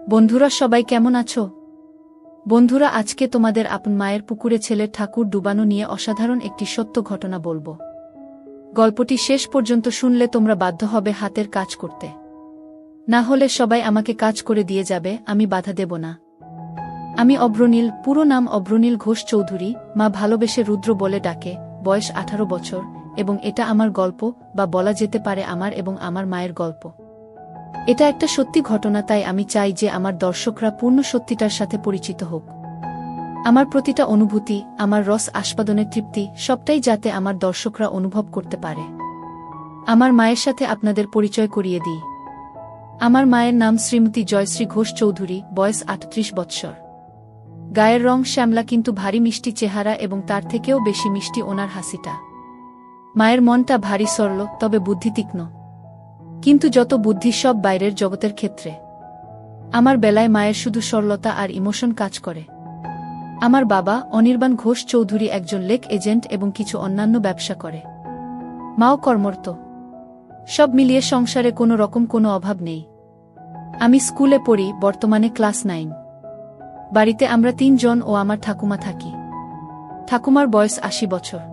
বন্ধুরা সবাই কেমন আছো? বন্ধুরা আজকে তোমাদের আপন মায়ের পুকুরে ছেলের ঠাকুর ডুবানো নিয়ে অসাধারণ একটি সত্য ঘটনা বলবো। গল্পটি শেষ পর্যন্ত শুনলে তোমরা বাধ্য হবে হাতের কাজ করতে। না হলে সবাই আমাকে কাজ করে দিয়ে যাবে, আমি বাধা দেব না। আমি অভ্রনীল, পুরো নাম অভ্রনীল ঘোষ চৌধুরী, মা ভালোবেসে রুদ্র বলে ডাকে, বয়স 18 বছর, এবং এটা আমার গল্প, বা বলা যেতে পারে আমার এবং আমার মায়ের গল্প। এটা একটা সত্যি ঘটনা, তাই আমি চাই যে আমার দর্শকরা পূর্ণ সত্যিটার সাথে পরিচিত হোক। আমার প্রতিটা অনুভূতি, আমার রস আস্বাদনের তৃপ্তি, সবটাই যাতে আমার দর্শকরা অনুভব করতে পারে। আমার মায়ের সাথে আপনাদের পরিচয় করিয়ে দিই। আমার মায়ের নাম শ্রীমতী জয়শ্রী ঘোষ চৌধুরী, বয়স 38 বৎসর। গায়ের রং শ্যামলা, কিন্তু ভারী মিষ্টি চেহারা, এবং তার থেকেও বেশি মিষ্টি ওনার হাসিটা। মায়ের মনটা ভারী সরল, তবে বুদ্ধি তীক্ষ্ণ। কিন্তু যত বুদ্ধি সব বাইরের জগতের ক্ষেত্রে। আমার বেলায় মায়ের শুধু সরলতা আর ইমোশন কাজ করে। আমার বাবা অনির্বাণ ঘোষ চৌধুরী একজন লেক এজেন্ট এবং কিছু অন্যান্য ব্যবসা করে। মাও কর্মরত। সব মিলিয়ে সংসারে কোনো রকম কোনো অভাব নেই। আমি স্কুলে পড়ি, বর্তমানে ক্লাস 9। বাড়িতে আমরা 3 জন ও আমার ঠাকুমা থাকি। ঠাকুমার বয়স 80 বছর।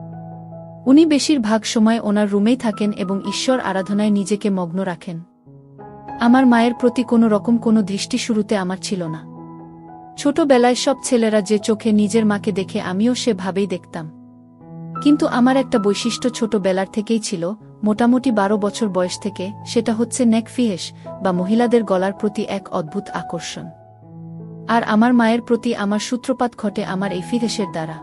উনি বেশিরভাগ সময় ওনার রুমেই থাকেন এবং ঈশ্বর আরাধনায় নিজেকে মগ্ন রাখেন। আমার মায়ের প্রতি কোনো রকম কোনো দৃষ্টি শুরুতে আমার ছিল না। ছোটবেলায় সব ছেলেরা যে চোখে নিজের মাকে দেখে, আমিও সেভাবেই দেখতাম। কিন্তু আমার একটা বৈশিষ্ট্য ছোটবেলার থেকেই ছিল, মোটামুটি 12 বছর বয়স থেকে, সেটা হচ্ছে নেক ফিহেস, বা মহিলাদের গলার প্রতি এক অদ্ভুত আকর্ষণ। আর আমার মায়ের প্রতি আমার সূত্রপাত ঘটে আমার এই ফিহেসের দ্বারা।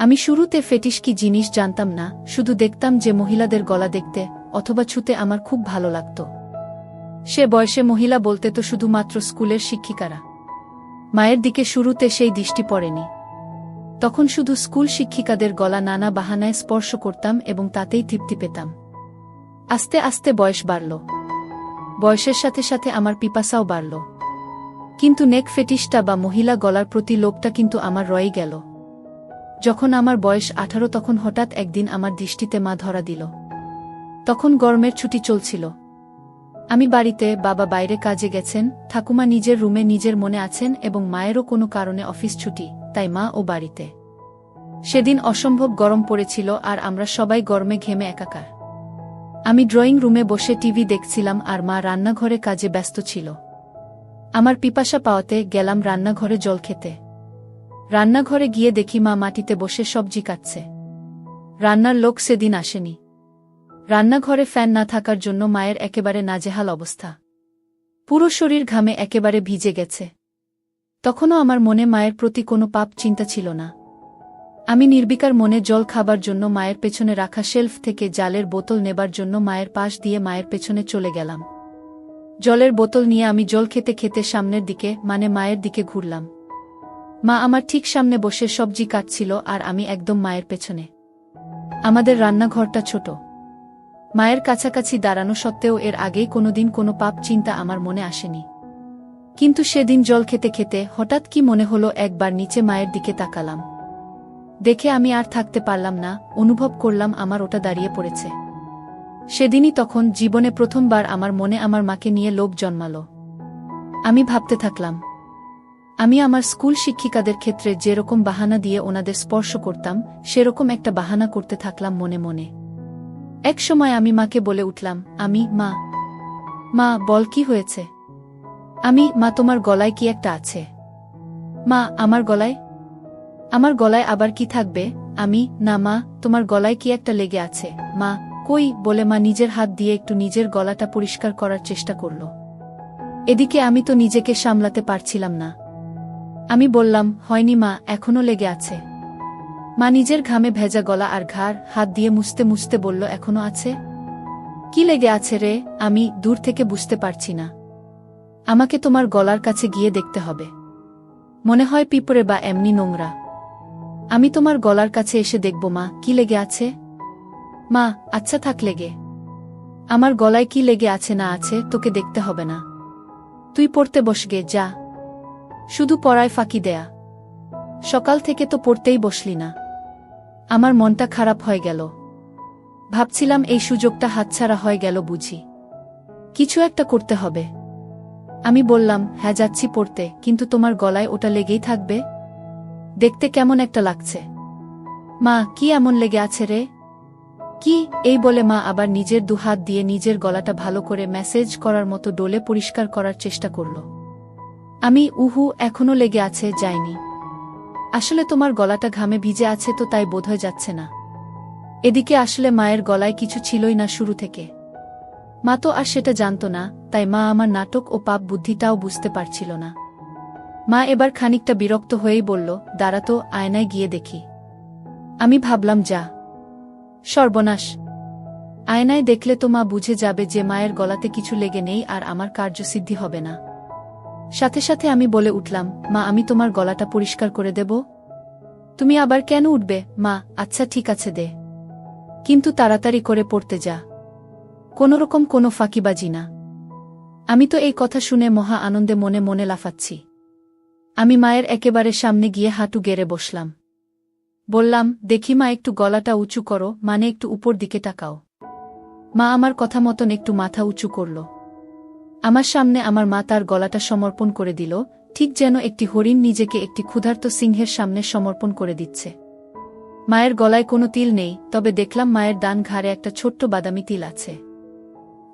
আমি শুরুতে ফেটিশ কি জিনিস জানতাম না, শুধু দেখতাম যে মহিলাদের গলা দেখতে অথবা ছুতে আমার খুব ভালো লাগত। সে বয়সে মহিলা বলতে তো শুধুমাত্র স্কুলের শিক্ষিকারা। মায়ের দিকে শুরুতে সেই দৃষ্টি পড়েনি। তখন শুধু স্কুল শিক্ষিকাদের গলা নানা বাহানায় স্পর্শ করতাম এবং তাতেই তৃপ্তি পেতাম। আস্তে আস্তে বয়স বাড়ল। বয়সের সাথে সাথে আমার পিপাসাও বাড়ল। কিন্তু নেক ফেটিশটা বা মহিলা গলার প্রতি লোভটা কিন্তু আমার রয়ে গেল। যখন আমার বয়স 18, তখন হঠাৎ একদিন আমার দৃষ্টিতে মা ধরা দিল। তখন গরমের ছুটি চলছিল। আমি বাড়িতে, বাবা বাইরে কাজে গেছেন, ঠাকুমা নিজের রুমে নিজের মনে আছেন এবং মায়েরও কোনো কারণে অফিস ছুটি, তাই মা ও বাড়িতে। সেদিন অসম্ভব গরম পড়েছিল আর আমরা সবাই গরমে ঘেমে একাকার। আমি ড্রয়িং রুমে বসে টিভি দেখছিলাম আর মা রান্নাঘরে কাজে ব্যস্ত ছিল। আমার পিপাসা পাওয়াতে গেলাম রান্নাঘরে জল খেতে। রান্নাঘরে গিয়ে দেখি মা মাটিতে বসে সবজি কাটছে। রান্নার লোক সেদিন আসেনি। রান্নাঘরে ফ্যান না থাকার জন্য মায়ের একেবারে নাজেহাল অবস্থা। পুরো শরীর ঘামে একেবারে ভিজে গেছে। তখনও আমার মনে মায়ের প্রতি কোনো পাপ চিন্তা ছিল না। আমি নির্বিকার মনে জল খাবার জন্য মায়ের পেছনে রাখা শেলফ থেকে জালের বোতল নেবার জন্য মায়ের পাশ দিয়ে মায়ের পেছনে চলে গেলাম। জলের বোতল নিয়ে আমি জল খেতে খেতে সামনের দিকে, মানে মায়ের দিকে ঘুরলাম। মা আমার ঠিক সামনে বসে সবজি কাটছিল আর আমি একদম মায়ের পেছনে। আমাদের রান্নাঘরটা ছোট। মায়ের কাছাকাছি দাঁড়ানো সত্ত্বেও এর আগেই কোনোদিন কোনো পাপ চিন্তা আমার মনে আসেনি। কিন্তু সেদিন জল খেতে খেতে হঠাৎ কি মনে হলো, একবার নিচে মায়ের দিকে তাকালাম। দেখে আমি আর থাকতে পারলাম না, অনুভব করলাম আমার ওটা দাঁড়িয়ে পড়েছে। সেদিনই তখন জীবনে প্রথমবার আমার মনে আমার মাকে নিয়ে লোভ জন্মালো। আমি ভাবতে থাকলাম, আমি আমার স্কুল শিক্ষিকাদের ক্ষেত্রে যেরকম বাহানা দিয়ে ওনাদের স্পর্শ করতাম, সেরকম একটা বাহানা করতে থাকলাম মনে মনে। এক সময় আমি মাকে বলে উঠলাম, মা, মা বল কি হয়েছে? মা তোমার গলায় কি একটা আছে? মা আমার গলায়? আমার গলায় আবার কি থাকবে? না মা, তোমার গলায় কি একটা লেগে আছে। মা, কই, বলে মা নিজের হাত দিয়ে একটু নিজের গলাটা পরিষ্কার করার চেষ্টা করল। এদিকে আমি তো নিজেকে সামলাতে পারছিলাম না। আমি বললাম, হয়নি মা, এখনো লেগে আছে। মা নিজের ঘামে ভেজা গলা আর ঘাড় হাত দিয়ে মুছতে মুছতে বলল, এখনো আছে? কি লেগে আছে রে? আমি দূর থেকে বুঝতে পারছি না। আমাকে তোমার গলার কাছে গিয়ে দেখতে হবে। মনে হয় পিঁপড়ে বা এমনি নোংরা। আমি তোমার গলার কাছে এসে দেখব মা, কি লেগে আছে। মা, আচ্ছা থাক লেগে। আমার গলায় কি লেগে আছে না আছে তোকে দেখতে হবে না। তুই পড়তে বসগে, যা। শুধু পড়ায় ফাঁকি দেয়া। সকাল থেকে তো পড়তেই বসলি না। আমার মনটা খারাপ হয়ে গেল। ভাবছিলাম এই সুযোগটা হাতছাড়া হয়ে গেল বুঝি। কিছু একটা করতে হবে। আমি বললাম, হ্যাঁ যাচ্ছি পড়তে, কিন্তু তোমার গলায় ওটা লেগেই থাকবে? দেখতে কেমন একটা লাগছে। মা, কি এমন লেগে আছে রে? কি? এই বলে মা আবার নিজের দুহাত দিয়ে নিজের গলাটা ভালো করে ম্যাসেজ করার মতো ডোলে পরিষ্কার করার চেষ্টা করল। আমি, উহু, এখনো লেগে আছে, যায়নি। আসলে তোমার গলাটা ঘামে ভিজে আছে তো, তাই বোধহয় যাচ্ছে না। এদিকে আসলে মায়ের গলায় কিছু ছিলই না শুরু থেকে। মা তো আর সেটা জানত না, তাই মা আমার নাটক ও পাপ বুদ্ধিটাও বুঝতে পারছিল না। মা এবার খানিকটা বিরক্ত হয়েই বলল, দাঁড়া তো, আয়নায় গিয়ে দেখি। আমি ভাবলাম, যা সর্বনাশ, আয়নায় দেখলে তো মা বুঝে যাবে যে মায়ের গলাতে কিছু লেগে নেই আর আমার কার্যসিদ্ধি হবে না। সাথে সাথে আমি বলে উঠলাম, মা, আমি তোমার গলাটা পরিষ্কার করে দেব। তুমি আবার কেন উঠবে? মা, আচ্ছা ঠিক আছে দে, কিন্তু তাড়াতাড়ি করে পড়তে যা, কোনোরকম কোনো ফাঁকিবাজি না। আমি তো এই কথা শুনে মহা আনন্দে মনে মনে লাফাচ্ছি। আমি মায়ের একেবারে সামনে গিয়ে হাঁটু গেড়ে বসলাম। বললাম, দেখি মা, একটু গলাটা উঁচু করো, মানে একটু উপর দিকে তাকাও। মা আমার কথা মতন একটু মাথা উঁচু করল। আমার সামনে আমার মা তার গলাটা সমর্পণ করে দিল, ঠিক যেন একটি হরিণ নিজেকে একটি ক্ষুধার্ত সিংহের সামনে সমর্পণ করে দিচ্ছে। মায়ের গলায় কোনো তিল নেই, তবে দেখলাম মায়ের ডান ঘাড়ে একটা ছোট্ট বাদামি তিল আছে।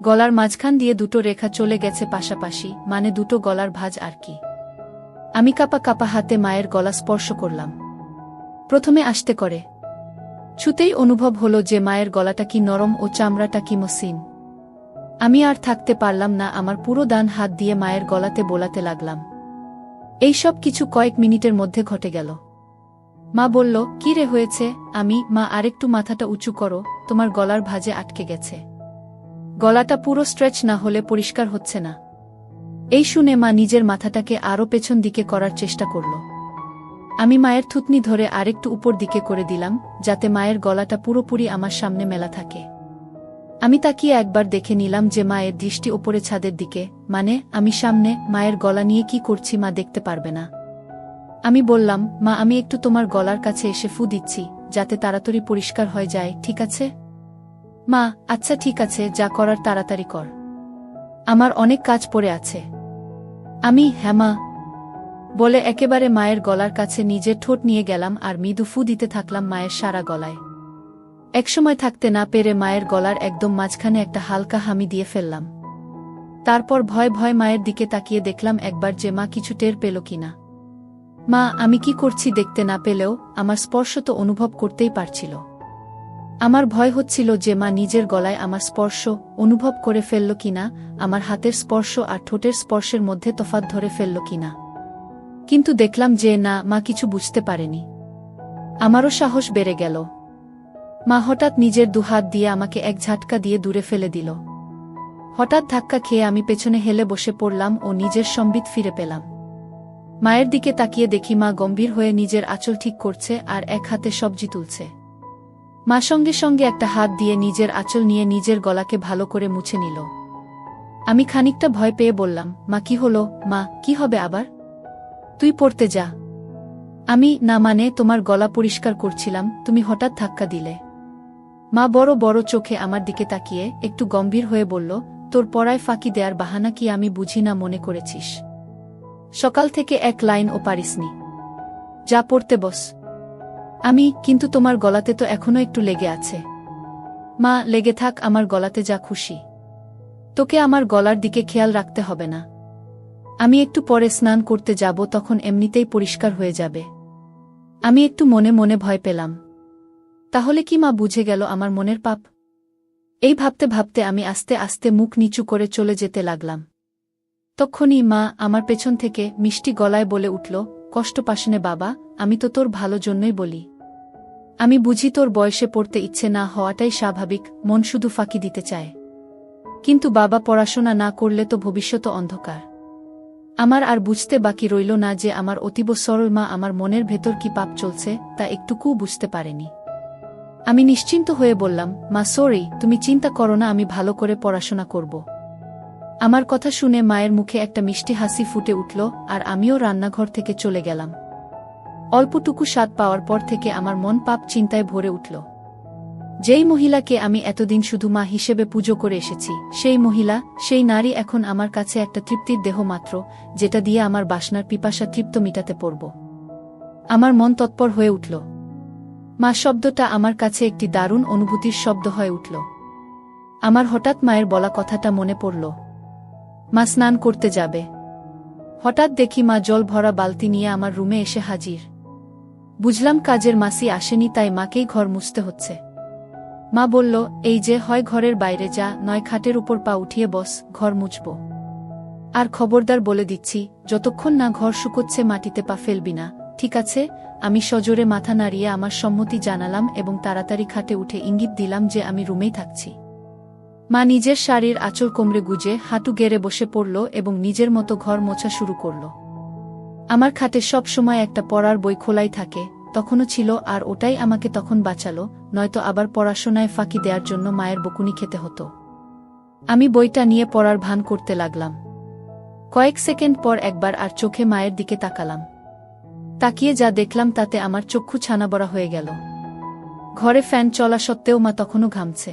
গলার মাঝখান দিয়ে দুটো রেখা চলে গেছে পাশাপাশি, মানে দুটো গলার ভাঁজ আর কি। আমি কাপা কাপা হাতে মায়ের গলা স্পর্শ করলাম। প্রথমে আস্তে করে ছুতেই অনুভব হলো যে মায়ের গলাটা কি নরম ও চামড়াটা কি মসৃণ। আমি আর থাকতে পারলাম না, আমার পুরো ডান হাত দিয়ে মায়ের গলাতে বোলাতে লাগলাম। এই সব কিছু কয়েক মিনিটের মধ্যে ঘটে গেল। মা বলল, কি রে হয়েছে? আমি, মা, আরেকটু মাথাটা উঁচু করো, তোমার গলার ভাঁজে আটকে গেছে। গলাটা পুরো স্ট্রেচ না হলে পরিষ্কার হচ্ছে না। এই শুনে মা নিজের মাথাটাকে আরও পেছন দিকে করার চেষ্টা করল। আমি মায়ের থুতনি ধরে আরেকটু উপর দিকে করে দিলাম, যাতে মায়ের গলাটা পুরোপুরি আমার সামনে মেলা থাকে। আমি তাকিয়ে একবার দেখে নিলাম যে মায়ের দৃষ্টি ওপরে ছাদের দিকে, মানে আমি সামনে। মায়ের গলা নিয়ে কি করছি মা দেখতে পারবে না। আমি বললাম, মা, আমি একটু তোমার গলার কাছে এসে ফু দিচ্ছি, যাতে তাড়াতাড়ি পরিষ্কার হয়ে যায়, ঠিক আছে? মা, আচ্ছা ঠিক আছে, যা করার তাড়াতাড়ি কর, আমার অনেক কাজ পড়ে আছে। আমি, হ্যাঁ মা বলে একেবারে মায়ের গলার কাছে নিজের ঠোঁট নিয়ে গেলাম আর মৃদু ফু দিতে থাকলাম মায়ের সারা গলায়। একসময় থাকতে না পেরে মায়ের গলার একদম মাঝখানে একটা হালকা হামি দিয়ে ফেললাম। তারপর ভয় ভয় মায়ের দিকে তাকিয়ে দেখলাম একবার যে মা কিছু টের পেল কিনা। মা আমি কি করছি দেখতে না পেলেও আমার স্পর্শ তো অনুভব করতেই পারছিল। আমার ভয় হচ্ছিল যে মা নিজের গলায় আমার স্পর্শ অনুভব করে ফেলল কিনা, আমার হাতের স্পর্শ আর ঠোঁটের স্পর্শের মধ্যে তফাৎ ধরে ফেলল কিনা। কিন্তু দেখলাম যে না, মা কিছু বুঝতে পারেনি। আমারও সাহস বেড়ে গেল। মা হঠাৎ নিজের দুহাত দিয়ে আমাকে এক ঝাটকা দিয়ে দূরে ফেলে দিল। হঠাৎ ধাক্কা খেয়ে আমি পেছনে হেলে বসে পড়লাম ও নিজের সম্বিত ফিরে পেলাম। মায়ের দিকে তাকিয়ে দেখি মা গম্ভীর হয়ে নিজের আঁচল ঠিক করছে আর এক হাতে সবজি তুলছে। মা সঙ্গে সঙ্গে একটা হাত দিয়ে নিজের আঁচল নিয়ে নিজের গলাকে ভালো করে মুছে নিল। আমি খানিকটা ভয় পেয়ে বললাম, মা কি হলো? মা, কি হবে আবার? তুই পড়তে যা। আমি, না মানে তোমার গলা পরিষ্কার করছিলাম, তুমি হঠাৎ ধাক্কা দিলে। মা বড় বড় চোখে আমার দিকে তাকিয়ে একটু গম্ভীর হয়ে বলল, তোর পড়ায় ফাঁকি দেয়ার বাহানা কি আমি বুঝি না মনে করেছিস? সকাল থেকে এক লাইনও পারিসনি, যা পড়তে বস। আমি, কিন্তু তোমার গলাতে তো এখনো একটু লেগে আছে। মা, লেগে থাক আমার গলাতে যা খুশি, তোকে আমার গলার দিকে খেয়াল রাখতে হবে না। আমি একটু পরে স্নান করতে যাব, তখন এমনিতেই পরিষ্কার হয়ে যাবে। আমি একটু মনে মনে ভয় পেলাম। তাহলে কি মা বুঝে গেল আমার মনের পাপ? এই ভাবতে ভাবতে আমি আস্তে আস্তে মুখ নিচু করে চলে যেতে লাগলাম। তক্ষুনি মা আমার পেছন থেকে মিষ্টি গলায় বলে উঠল, কষ্ট পাসনে বাবা, আমি তো তোর ভালো জন্যই বলি। আমি বুঝি তোর বয়সে পড়তে ইচ্ছে না হওয়াটাই স্বাভাবিক, মন শুধু ফাঁকি দিতে চায়। কিন্তু বাবা, পড়াশোনা না করলে তো ভবিষ্যৎ অন্ধকার। আমার আর বুঝতে বাকি রইল না যে আমার অতীব সরল মা আমার মনের ভেতর কি পাপ চলছে তা একটুকুও বুঝতে পারেনি। আমি নিশ্চিন্ত হয়ে বললাম, মা সরি, তুমি চিন্তা করো না, আমি ভালো করে পড়াশোনা করব। আমার কথা শুনে মায়ের মুখে একটা মিষ্টি হাসি ফুটে উঠল আর আমিও রান্নাঘর থেকে চলে গেলাম। অল্পটুকু স্বাদ পাওয়ার পর থেকে আমার মন পাপ চিন্তায় ভরে উঠল। যেই মহিলাকে আমি এতদিন শুধু মা হিসেবে পুজো করে এসেছি, সেই মহিলা, সেই নারী এখন আমার কাছে একটা তৃপ্তির দেহ মাত্র, যেটা দিয়ে আমার বাসনার পিপাসা তৃপ্ত মিটাতে পারব। আমার মন তৎপর হয়ে উঠল। মা শব্দটা আমার কাছে একটি দারুণ অনুভূতির শব্দ হয়ে উঠল। আমার হঠাৎ মায়ের বলা কথাটা মনে পড়ল। মা স্নান করতে যাবে। হঠাৎ দেখি মা জল ভরা বালতি নিয়ে আমার রুমে এসে হাজির। বুঝলাম কাজের মাসি আসেনি, তাই মাকেই ঘর মুছতে হচ্ছে। মা বলল, এই যে, হয় ঘরের বাইরে যা, নয় খাটের উপর পা উঠিয়ে বস, ঘর মুছব। আর খবরদার বলে দিচ্ছি, যতক্ষণ না ঘর শুকোচ্ছে মাটিতে পা ফেলবি না, ঠিক আছে? আমি সজোরে মাথা নাড়িয়ে আমার সম্মতি জানালাম এবং তাড়াতাড়ি খাটে উঠে ইঙ্গিত দিলাম যে আমি রুমেই থাকছি। মা নিজের শাড়ির আঁচল কোমরে গুজে হাঁটু গেড়ে বসে পড়ল এবং নিজের মতো ঘর মোছা শুরু করল। আমার খাটে সব সময় একটা পড়ার বই খোলাই থাকে, তখনও ছিল, আর ওটাই আমাকে তখন বাঁচালো, নয়তো আবার পড়াশোনায় ফাঁকি দেওয়ার জন্য মায়ের বকুনি খেতে হতো। আমি বইটা নিয়ে পড়ার ভান করতে লাগলাম। কয়েক সেকেন্ড পর একবার আর চোখে মায়ের দিকে তাকালাম। তাকিয়ে যা দেখলাম তাতে আমার চক্ষু ছানাবড়া হয়ে গেল। ঘরে ফ্যান চলা সত্ত্বেও মা তখনও ঘামছে।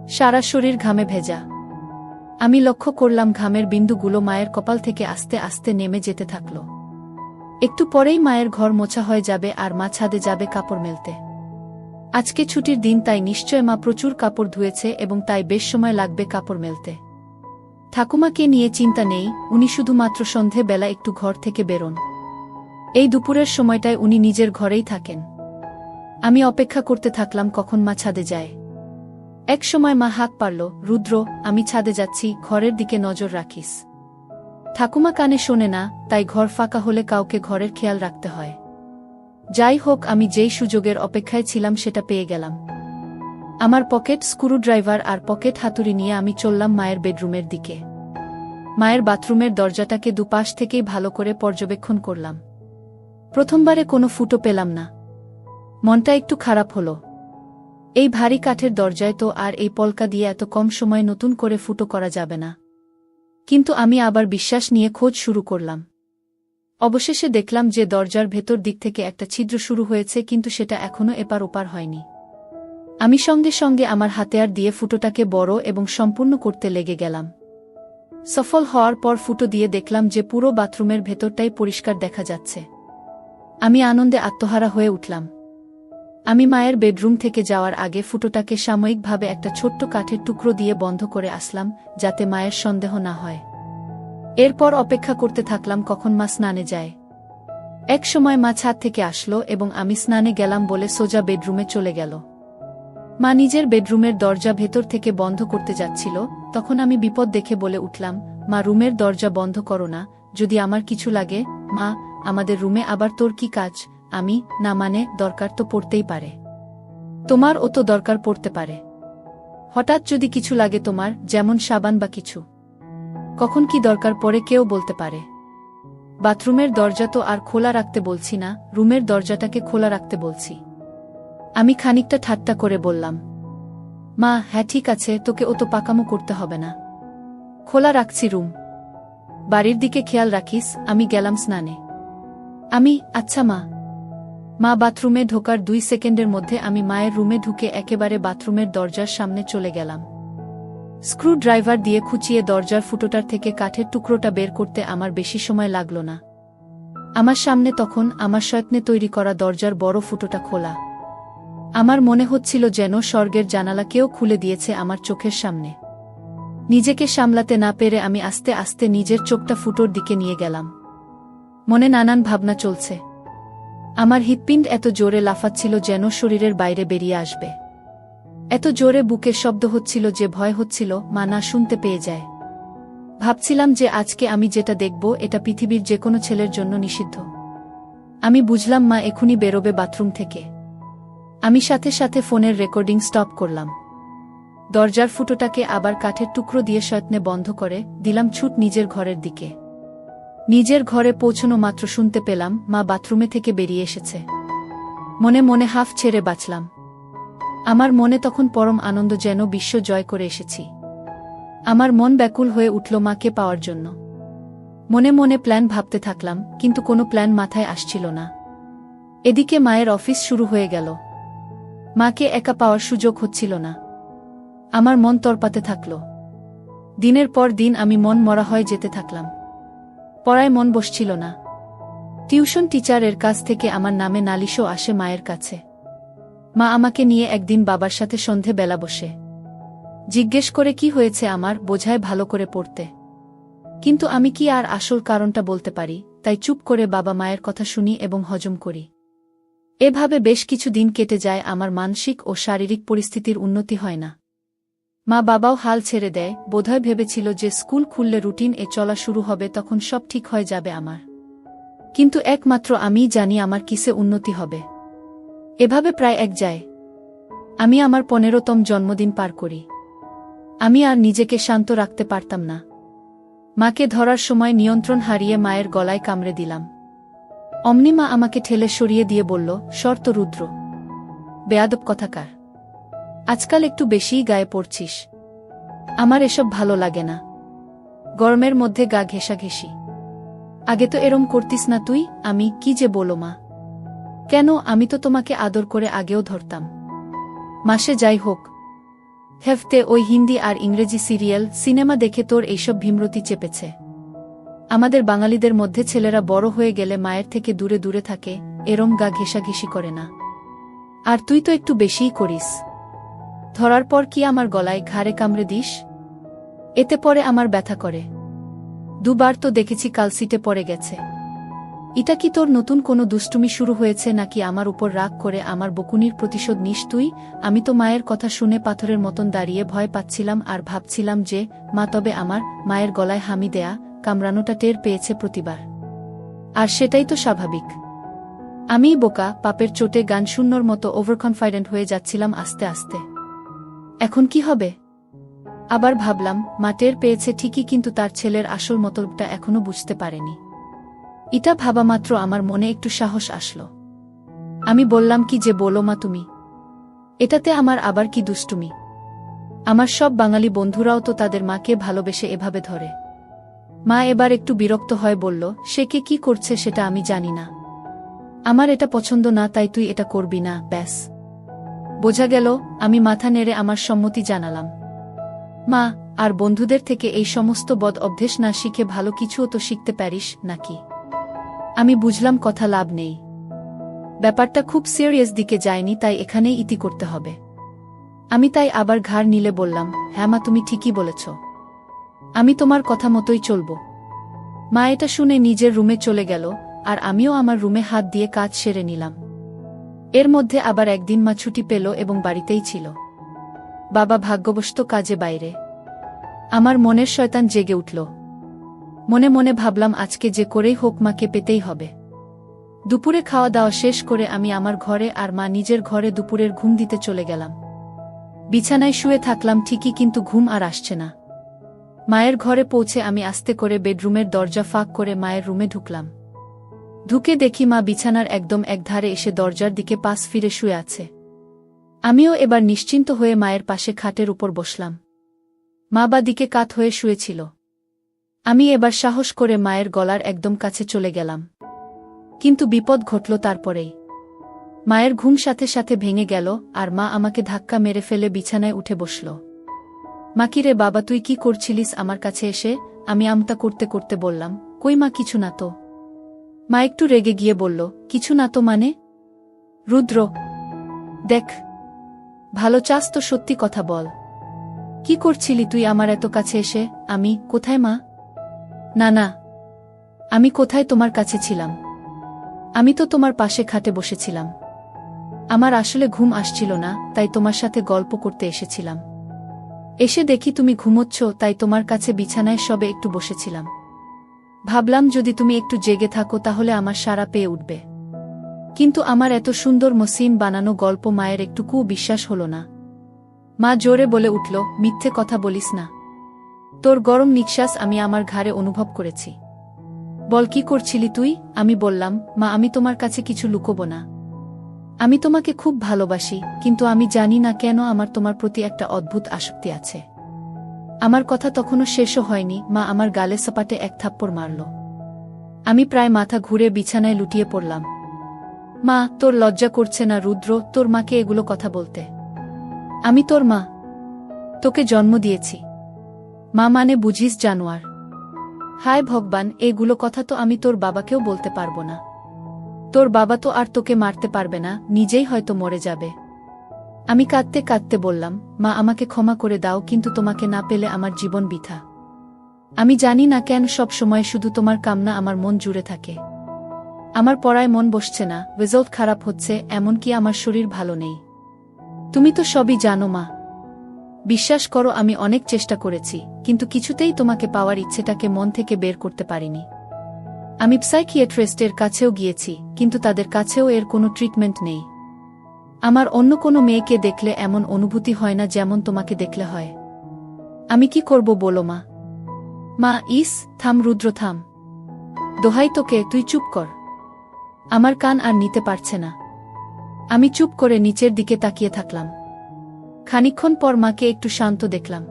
সারা শরীর ঘামে ভেজা। আমি লক্ষ্য করলাম ঘামের বিন্দুগুলো মায়ের কপাল থেকে আস্তে আস্তে নেমে যেতে থাকল। একটু পরেই মায়ের ঘর মোছা হয়ে যাবে আর মা ছাদে যাবে কাপড় মেলতে। আজকে ছুটির দিন, তাই নিশ্চয় মা প্রচুর কাপড় ধুয়েছে এবং তাই বেশ সময় লাগবে কাপড় মেলতে। ঠাকুমাকে নিয়ে চিন্তা নেই, উনি শুধুমাত্র সন্ধে বেলা একটু ঘর থেকে বেরোন। এই দুপুরের সময়টায় উনি নিজের ঘরেই থাকেন। আমি অপেক্ষা করতে থাকলাম কখন মা ছাদে যায়। এক সময় মা হাঁক পারল, রুদ্র, আমি ছাদে যাচ্ছি, ঘরের দিকে নজর রাখিস। ঠাকুমা কানে শোনে না, তাই ঘর ফাঁকা হলে কাউকে ঘরের খেয়াল রাখতে হয়। যাই হোক, আমি যেই সুযোগের অপেক্ষায় ছিলাম সেটা পেয়ে গেলাম। আমার পকেট স্ক্রুড্রাইভার আর পকেট হাতুড়ি নিয়ে আমি চললাম মায়ের বেডরুমের দিকে। মায়ের বাথরুমের দরজাটাকে দুপাশ থেকেই ভালো করে পর্যবেক্ষণ করলাম। প্রথমবারে কোনো ফুটো পেলাম না। মনটা একটু খারাপ হলো। এই ভারী কাঠের দরজায় তো আর এই পলকা দিয়ে এত কম সময় নতুন করে ফুটো করা যাবে না। কিন্তু আমি আবার বিশ্বাস নিয়ে খোঁজ শুরু করলাম। অবশেষে দেখলাম যে দরজার ভেতর দিক থেকে একটা ছিদ্র শুরু হয়েছে, কিন্তু সেটা এখনো এপার ওপার হয়নি। আমি সঙ্গে সঙ্গে আমার হাতিয়ার দিয়ে ফুটোটাকে বড় এবং সম্পূর্ণ করতে লেগে গেলাম। সফল হওয়ার পর ফুটো দিয়ে দেখলাম যে পুরো বাথরুমের ভেতরটাই পরিষ্কার দেখা যাচ্ছে। আমি আনন্দে আত্মহারা হয়ে উঠলাম। আমি মায়ের বেডরুম থেকে যাওয়ার আগে ফুটোটাকে সাময়িকভাবে একটা ছোট্ট কাঠের টুকরো দিয়ে বন্ধ করে আসলাম, যাতে মায়ের সন্দেহ না হয়। এরপর অপেক্ষা করতে থাকলাম কখন মা স্নানে যায়। এক সময় মা ছাদ থেকে আসলো এবং আমি স্নানে গেলাম বলে সোজা বেডরুমে চলে গেল। মা নিজের বেডরুমের দরজা ভেতর থেকে বন্ধ করতে যাচ্ছিল, তখন আমি বিপদ দেখে বলে উঠলাম, মা, রুমের দরজা বন্ধ করো না, যদি আমার কিছু লাগে। মা, আমাদের রুমে আবার তোর কি কাজ? আমি, না মানে, দরকার তো পড়তেই পারে। তোমার ও তো দরকার পড়তে পারে। হঠাৎ যদি কিছু লাগে তোমার, যেমন সাবান বা কিছু। কখন কি দরকার পড়ে কেউ বলতে পারে। বাথরুমের দরজা তো আর খোলা রাখতে বলছি না, রুমের দরজাটাকে খোলা রাখতে বলছি। আমি খানিকটা ঠাট্টা করে বললাম। মা, হ্যাঁ ঠিক আছে, তোকে ও তো পাকামো করতে হবে না। খোলা রাখছি রুম। বাড়ির দিকে খেয়াল রাখিস। আমি গেলাম স্নানে। আচ্ছা মা। মা বাথরুমে ঢোকার 2 সেকেন্ডের মধ্যে আমি মায়ের রুমে ঢুকে একেবারে বাথরুমের দরজার সামনে চলে গেলাম। স্ক্রু ড্রাইভার দিয়ে খুঁচিয়ে দরজার ফুটোটার থেকে কাঠের টুকরোটা বের করতে আমার বেশি সময় লাগল না। আমার সামনে তখন আমার যত্নে তৈরি করা দরজার বড় ফুটোটা খোলা। আমার মনে হচ্ছিল যেন স্বর্গের জানালা কেউ খুলে দিয়েছে আমার চোখের সামনে। নিজেকে সামলাতে না পেরে আমি আস্তে আস্তে নিজের চোখটা ফুটোর দিকে নিয়ে গেলাম। মনে নানান ভাবনা চলছে। আমার হৃৎপিণ্ড এত জোরে লাফাচ্ছিল যেন শরীরের বাইরে বেরিয়ে আসবে। এত জোরে বুকের শব্দ হচ্ছিল যে ভয় হচ্ছিল মা না শুনতে পেয়ে যায়। ভাবছিলাম যে আজকে আমি যেটা দেখব এটা পৃথিবীর যে কোনো ছেলের জন্য নিষিদ্ধ। আমি বুঝলাম মা এখুনি বেরোবে বাথরুম থেকে। আমি সাথে সাথে ফোনের রেকর্ডিং স্টপ করলাম। দরজার ফুটোটাকে আবার কাঠের টুকরো দিয়ে যত্নে বন্ধ করে দিলাম ছুট নিজের ঘরের দিকে। নিজের ঘরে পৌঁছনো মাত্র শুনতে পেলাম মা বাথরুমে থেকে বেরিয়ে এসেছে। মনে মনে হাফ ছেড়ে বাঁচলাম। আমার মনে তখন পরম আনন্দ, যেন বিশ্ব জয় করে এসেছি। আমার মন ব্যাকুল হয়ে উঠল মাকে পাওয়ার জন্য। মনে মনে প্ল্যান ভাবতে থাকলাম, কিন্তু কোনো প্ল্যান মাথায় আসছিল না। এদিকে মায়ের অফিস শুরু হয়ে গেল। মাকে একা পাওয়ার সুযোগ হচ্ছিল না। আমার মন তরপাতে থাকল। দিনের পর দিন আমি মন মরা হয়ে যেতে থাকলাম। পড়ায় মন বসছিল না। টিউশন টিচারের কাছ থেকে আমার নামে নালিশও আসে মায়ের কাছে। মা আমাকে নিয়ে একদিন বাবার সাথে সন্ধে বেলা বসে জিজ্ঞেস করে কি হয়েছে আমার, বোঝায় ভালো করে পড়তে। কিন্তু আমি কি আর আসল কারণটা বলতে পারি, তাই চুপ করে বাবা মায়ের কথা শুনি এবং হজম করি। এভাবে বেশ কিছু দিন কেটে যায়, আমার মানসিক ও শারীরিক পরিস্থিতির উন্নতি হয় না। মা বাবাও হাল ছেড়ে দেয়, বোধহয় ভেবেছিল যে স্কুল খুললে রুটিন এ চলা শুরু হবে, তখন সব ঠিক হয়ে যাবে আমার। কিন্তু একমাত্র আমিই জানি আমার কিসে উন্নতি হবে। এভাবে প্রায় এক যায়। আমি আমার 15তম জন্মদিন পার করি। আমি আর নিজেকে শান্ত রাখতে পারতাম না। মাকে ধরার সময় নিয়ন্ত্রণ হারিয়ে মায়ের গলায় কামড়ে দিলাম। অমনি মা আমাকে ঠেলে সরিয়ে দিয়ে বলল, শর্ত রুদ্র, বেয়াদব কথাকার, আজকাল একটু বেশিই গায়ে পড়ছিস। আমার এসব ভালো লাগে না। গরমের মধ্যে গা ঘেঁষাঘেঁষি। আগে তো এরম করতিস না তুই। আমি কি যে বলো মা। কেন, আমি তো তোমাকে আদর করে আগেও ধরতাম। মাসে যাই হোক, হেফতে ওই হিন্দি আর ইংরেজি সিরিয়াল সিনেমা দেখে তোর এইসব ভীমরতি চেপেছে। আমাদের বাঙালিদের মধ্যে ছেলেরা বড় হয়ে গেলে মায়ের থেকে দূরে দূরে থাকে, এরম গা ঘেঁষাঘেঁষি করে না। আর তুই তো একটু বেশিই করিস। ধরার পর কি আমার গলায় ঘাড়ে কামড়ে দিস? এতে পরে আমার ব্যথা করে। দুবার তো দেখেছি কালসিটে পড়ে গেছে। এটা কি তোর নতুন কোনো দুষ্টুমি শুরু হয়েছে নাকি আমার উপর রাগ করে আমার বকুনির প্রতিশোধ নিস তুই? আমি তো মায়ের কথা শুনে পাথরের মতন দাঁড়িয়ে ভয় পাচ্ছিলাম আর ভাবছিলাম যে মা তবে আমার মায়ের গলায় হামি দেয়া কামড়ানোটা টের পেয়েছে প্রতিবার। আর সেটাই তো স্বাভাবিক। আমিই বোকা, পাপের চোটে গান শূন্যর মতো ওভারকনফিডেন্ট হয়ে যাচ্ছিলাম আস্তে আস্তে। এখন কি হবে? আবার ভাবলাম মা টের পেয়েছে ঠিকই, কিন্তু তার ছেলের আসল মতলবটা এখনো বুঝতে পারেনি। এটা ভাবা মাত্র আমার মনে একটু সাহস আসলো। আমি বললাম, কি যে বলো মা তুমি, এটাতে আমার আবার কি দুষ্টুমি? আমার সব বাঙালি বন্ধুরাও তো তাদের মাকে ভালোবেসে এভাবে ধরে। মা এবার একটু বিরক্ত হয়ে বলল, সে কে কি করছে সেটা আমি জানি না। আমার এটা পছন্দ না, তাই তুই এটা করবি না, ব্যাস। বোঝা গেল। আমি মাথা নেড়ে আমার সম্মতি জানালাম। মা, আর বন্ধুদের থেকে এই সমস্ত বদ অভ্যেস না শিখে ভালো কিছুও তো শিখতে পারিস নাকি? আমি বুঝলাম কথা লাভ নেই। ব্যাপারটা খুব সিরিয়াস দিকে যায়নি, তাই এখানেই ইতি করতে হবে। আমি তাই আবার ঘাড় নিলে বললাম, হ্যাঁ মা, তুমি ঠিকই বলেছ। আমি তোমার কথা মতোই চলব। মা এটা শুনে নিজের রুমে চলে গেল, আর আমিও আমার রুমে হাত দিয়ে কাজ সেরে নিলাম। এর মধ্যে আবার একদিন মা ছুটি পেল এবং বাড়িতেই ছিল। বাবা ভাগ্যবশত কাজে বাইরে। আমার মনের শয়তান জেগে উঠল। মনে মনে ভাবলাম আজকে যে করেই হোক মাকে পেতেই হবে। দুপুরে খাওয়া দাওয়া শেষ করে আমি আমার ঘরে আর মা নিজের ঘরে দুপুরের ঘুম দিতে চলে গেলাম। বিছানায় শুয়ে থাকলাম ঠিকই, কিন্তু ঘুম আর আসছে না। মায়ের ঘরে পৌঁছে আমি আস্তে করে বেডরুমের দরজা ফাঁক করে মায়ের রুমে ঢুকলাম। ঢুকে দেখি মা বিছানার একদম একধারে এসে দরজার দিকে পাশ ফিরে শুয়ে আছে। আমিও এবার নিশ্চিন্ত হয়ে মায়ের পাশে খাটের উপর বসলাম। মা বা দিকে কাত হয়ে শুয়েছিল। আমি এবার সাহস করে মায়ের গলার একদম কাছে চলে গেলাম। কিন্তু বিপদ ঘটল তারপরেই। মায়ের ঘুম সাথে সাথে ভেঙে গেল, আর মা আমাকে ধাক্কা মেরে ফেলে বিছানায় উঠে বসল। মা, কি রে বাবা, তুই কি করছিলিস আমার কাছে এসে? আমি আমতা করতে করতে বললাম, কই মা, কিছু না তো। মা একটু রেগে গিয়ে বলল, কিছু না তো মানে? রুদ্র, দেখ, ভালো চাস তো সত্যি কথা বল। কি করছিলি তুই আমার এত কাছে এসে? আমি কোথায় মা? না না, আমি কোথায় তোমার কাছে ছিলাম? আমি তো তোমার পাশে খাটে বসেছিলাম। আমার আসলে ঘুম আসছিল না, তাই তোমার সাথে গল্প করতে এসেছিলাম। এসে দেখি তুমি ঘুমোচ্ছ, তাই তোমার কাছে বিছানায় সবে একটু বসেছিলাম। ভাবলাম যদি তুমি একটু জেগে থাকো তাহলে আমার সাড়া পেয়ে উঠবে। কিন্তু আমার এত সুন্দর মসৃণ বানানো গল্প মায়ের একটুকুও বিশ্বাস হল না। মা জোরে বলে উঠল, মিথ্যে কথা বলিস না। তোর গরম নিঃশ্বাস আমি আমার ঘাড়ে অনুভব করেছি। বল, কি করছিলি তুই? আমি বললাম, মা, আমি তোমার কাছে কিছু লুকোবো না। আমি তোমাকে খুব ভালোবাসি, কিন্তু আমি জানি না কেন আমার তোমার প্রতি একটা অদ্ভুত আসক্তি আছে। আমার কথা তখনও শেষও হয়নি, মা আমার গালে সপাটে এক থাপ্পড় মারল। আমি প্রায় মাথা ঘুরে বিছানায় লুটিয়ে পড়লাম। মা, তোর লজ্জা করছে না রুদ্র তোর মাকে এগুলো কথা বলতে? আমি তোর মা, তোকে জন্ম দিয়েছি। মা মানে বুঝিস জানোয়ার? হায় ভগবান, এগুলো কথা তো আমি তোর বাবাকেও বলতে পারবো না। তোর বাবা তো আর তোকে মারতে পারবে না, নিজেই হয়তো মরে যাবে। আমি কাঁদতে কাঁদতে বললাম, মা আমাকে ক্ষমা করে দাও, কিন্তু তোমাকে না পেলে আমার জীবন বৃথা। আমি জানি না কেন সব সময় শুধু তোমার কামনা আমার মন জুড়ে থাকে। আমার পড়ায় মন বসছে না, রেজাল্ট খারাপ হচ্ছে, এমনকি আমার শরীর ভালো নেই। তুমি তো সবই জানো মা। বিশ্বাস করো আমি অনেক চেষ্টা করেছি, কিন্তু কিছুতেই তোমাকে পাওয়ার ইচ্ছেটাকে মন থেকে বের করতে পারিনি। আমি সাইকিয়াট্রিস্টের কাছেও গিয়েছি, কিন্তু তাদের কাছেও এর কোনো ট্রিটমেন্ট নেই। আমার অন্য কোনো মেয়েকে দেখলে এমন অনুভূতি হয় না যেমন তোমাকে দেখলে হয়। আমি কি করব বলো মা? মা থাম রুদ্র থাম, দোহাই তোকে, তুই চুপ কর। আমার কান আর নিতে পারছে না। আমি চুপ করে নিচের দিকে তাকিয়ে থাকলাম। খানিকক্ষণ পর মাকে একটু শান্ত দেখলাম।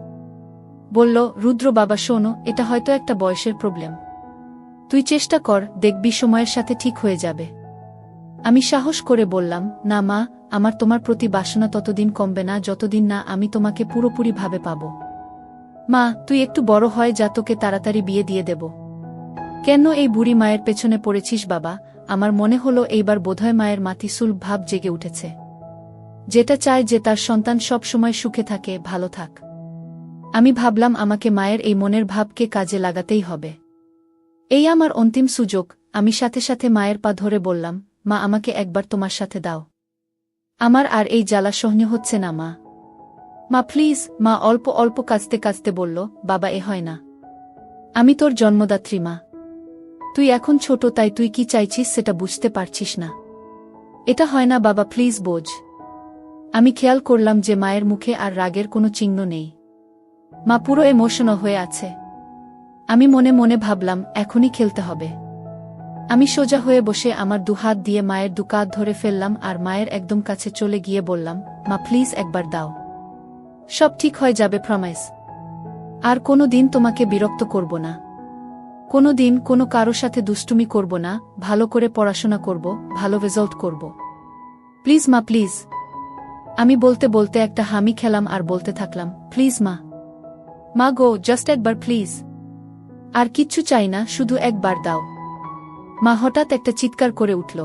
বলল, রুদ্র বাবা শোনো, এটা হয়তো একটা বয়সের প্রবলেম। তুই চেষ্টা কর, দেখবি সময়ের সাথে ঠিক হয়ে যাবে। আমি সাহস করে বললাম, না মা, আমার তোমার প্রতি বাসনা ততদিন কমবে না যতদিন না আমি তোমাকে পুরোপুরিভাবে পাব। মা, তুই একটু বড় হয় যা, তোকে তাড়াতাড়ি বিয়ে দিয়ে দেব। কেন এই বুড়ি মায়ের পেছনে পড়েছিস বাবা? আমার মনে হলো এইবার বোধহয় মায়ের মাতিসুল ভাব জেগে উঠেছে, যেটা চায় যে তার সন্তান সব সময় সুখে থাকে, ভালো থাক। আমি ভাবলাম আমাকে মায়ের এই মনের ভাবকে কাজে লাগাতেই হবে। এই আমার অন্তিম সুযোগ। আমি সাথে সাথে মায়ের পা ধরে বললাম, মা আমাকে একবার তোমার সাথে দাও। আমার আর এই জ্বালা সহ্য হচ্ছে না মা। মা প্লিজ। মা অল্প অল্প কাঁদতে কাঁদতে বলল, বাবা এ হয় না। আমি তোর জন্মদাত্রী মা। তুই এখন ছোট, তাই তুই কি চাইছিস সেটা বুঝতে পারছিস না। এটা হয় না বাবা, প্লিজ বোঝ। আমি খেয়াল করলাম যে মায়ের মুখে আর রাগের কোনো চিহ্ন নেই। মা পুরো ইমোশনাল হয়ে আছে। আমি মনে মনে ভাবলাম, এখনই খেলতে হবে। আমি সোজা হয়ে বসে আমার দুহাত দিয়ে মায়ের দুকাত ধরে ফেললাম আর মায়ের একদম কাছে চলে গিয়ে বললাম, মা প্লিজ একবার দাও। সব ঠিক হয়ে যাবে, প্রমিস। আর কোনো দিন তোমাকে বিরক্ত করব না। কোনো দিন কোনো কারো সাথে দুষ্টুমি করব না, ভালো করে পড়াশোনা করব, ভালো রেজাল্ট করব। প্লিজ মা, প্লিজ। আমি বলতে বলতে একটা হামি খেলাম আর বলতে থাকলাম, প্লিজ মা। মা গো, জাস্ট একবার প্লিজ। আর কিচ্ছু চাই না, শুধু একবার দাও। মা হঠাৎ একটা চিৎকার করে উঠল।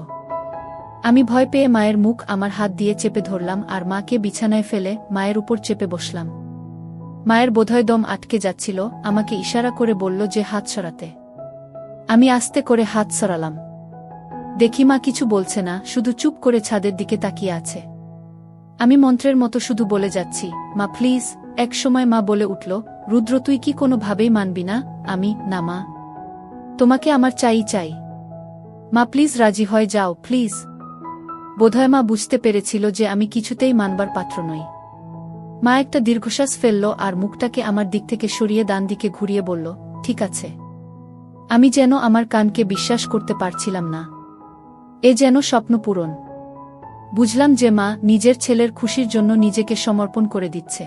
আমি ভয় পেয়ে মায়ের মুখ আমার হাত দিয়ে চেপে ধরলাম আর মাকে বিছানায় ফেলে মায়ের উপর চেপে বসলাম। মায়ের বোধহয় দম আটকে যাচ্ছিল, আমাকে ইশারা করে বলল যে হাত সরাতে। আমি আস্তে করে হাত সরালাম। দেখি মা কিছু বলছে না, শুধু চুপ করে ছাদের দিকে তাকিয়ে আছে। আমি মন্ত্রের মতো শুধু বলে যাচ্ছি, মা প্লিজ। এক সময় মা বলে উঠল, রুদ্র তুই কি কোনোভাবেই মানবি না? আমি, না মা, তোমাকে আমার চাই। মা প্লিজ রাজি হয়ে যাও, প্লিজ। বোধহয় মা বুঝতে পেরেছিল যে আমি কিছুতেই মানবার পাত্র নই। মা একটা দীর্ঘশ্বাস ফেলল আর মুখটাকে আমার দিক থেকে সরিয়ে ডান দিকে ঘুরিয়ে বলল, ঠিক আছে। আমি যেন আমার কানকে বিশ্বাস করতে পারছিলাম না। এ যেন স্বপ্ন পূরণ। বুঝলাম যে মা নিজের ছেলের খুশির জন্য নিজেকে সমর্পণ করে দিচ্ছে।